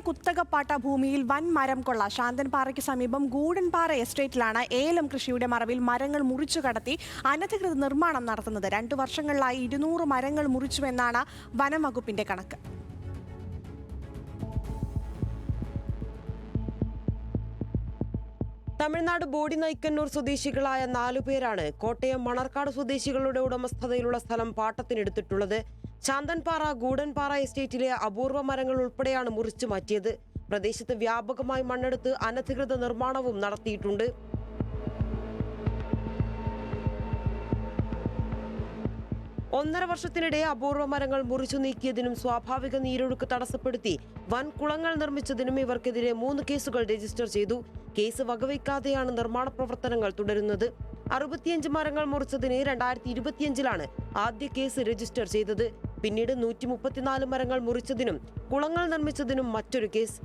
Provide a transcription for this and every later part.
കുത്തകപ്പാട്ട ഭൂമിയിൽ വൻ മരം കൊള്ള. ശാന്തൻപാറയ്ക്ക് സമീപം ഗൂഡൻപാറ എസ്റ്റേറ്റിലാണ് ഏലം കൃഷിയുടെ മറവിൽ മരങ്ങൾ മുറിച്ചു കടത്തി അനധികൃത നിർമ്മാണം നടത്തുന്നത്. 2 വർഷങ്ങളിലായി 200 മരങ്ങൾ മുറിച്ചുവെന്നാണ് വനം വകുപ്പിന്റെ കണക്ക്. തമിഴ്നാട് ബോഡിനൈക്കന്നൂർ സ്വദേശികളായ 4 പേരാണ് കോട്ടയം മണർക്കാട് സ്വദേശികളുടെ ഉടമസ്ഥതയിലുള്ള സ്ഥലം പാട്ടത്തിനെടുത്തിട്ടുള്ളത്. ശാന്തൻപാറ ഗൂഡൻപാറ എസ്റ്റേറ്റിലെ അപൂർവ മരങ്ങൾ ഉൾപ്പെടെയാണ് മുറിച്ചു മാറ്റിയത്. പ്രദേശത്ത് വ്യാപകമായി മണ്ണെടുത്ത് അനധികൃത നിർമ്മാണവും നടത്തിയിട്ടുണ്ട്. ഒന്നര വർഷത്തിനിടെ അപൂർവ മരങ്ങൾ മുറിച്ചു നീക്കിയതിനും സ്വാഭാവിക നീരൊഴുക്ക് തടസ്സപ്പെടുത്തി വൻ കുളങ്ങൾ നിർമ്മിച്ചതിനും ഇവർക്കെതിരെ 3 കേസുകൾ രജിസ്റ്റർ ചെയ്തു. കേസ് വകവയ്ക്കാതെയാണ് നിർമ്മാണ പ്രവർത്തനങ്ങൾ തുടരുന്നത്. 65 മരങ്ങൾ മുറിച്ചതിന് 2025-ലാണ് ആദ്യ കേസ് രജിസ്റ്റർ ചെയ്തത്. പിന്നീട് 134 മരങ്ങൾ മുറിച്ചതിനും കുളങ്ങൾ നിർമ്മിച്ചതിനും മറ്റൊരു കേസ്.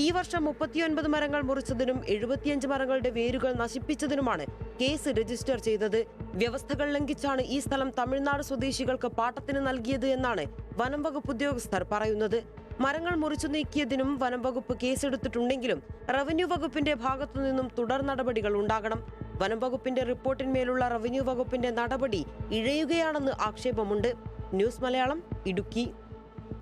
ഈ വർഷം 39 മരങ്ങൾ മുറിച്ചതിനും 75 മരങ്ങളുടെ വേരുകൾ നശിപ്പിച്ചതിനുമാണ് കേസ് രജിസ്റ്റർ ചെയ്തത്. വ്യവസ്ഥകൾ ലംഘിച്ചാണ് ഈ സ്ഥലം തമിഴ്നാട് സ്വദേശികൾക്ക് പാട്ടത്തിന് നൽകിയത് എന്നാണ് വനം വകുപ്പ് ഉദ്യോഗസ്ഥർ പറയുന്നത്. മരങ്ങൾ മുറിച്ചു നീക്കിയതിനും വനം വകുപ്പ് കേസെടുത്തിട്ടുണ്ടെങ്കിലും റവന്യൂ വകുപ്പിന്റെ ഭാഗത്തു നിന്നും തുടർ നടപടികൾ ഉണ്ടാകണം. വനം വകുപ്പിന്റെ റിപ്പോർട്ടിന്മേലുള്ള റവന്യൂ വകുപ്പിന്റെ നടപടി ഇഴയുകയാണെന്ന് ആക്ഷേപമുണ്ട്. ന്യൂസ് മലയാളം, ഇടുക്കി.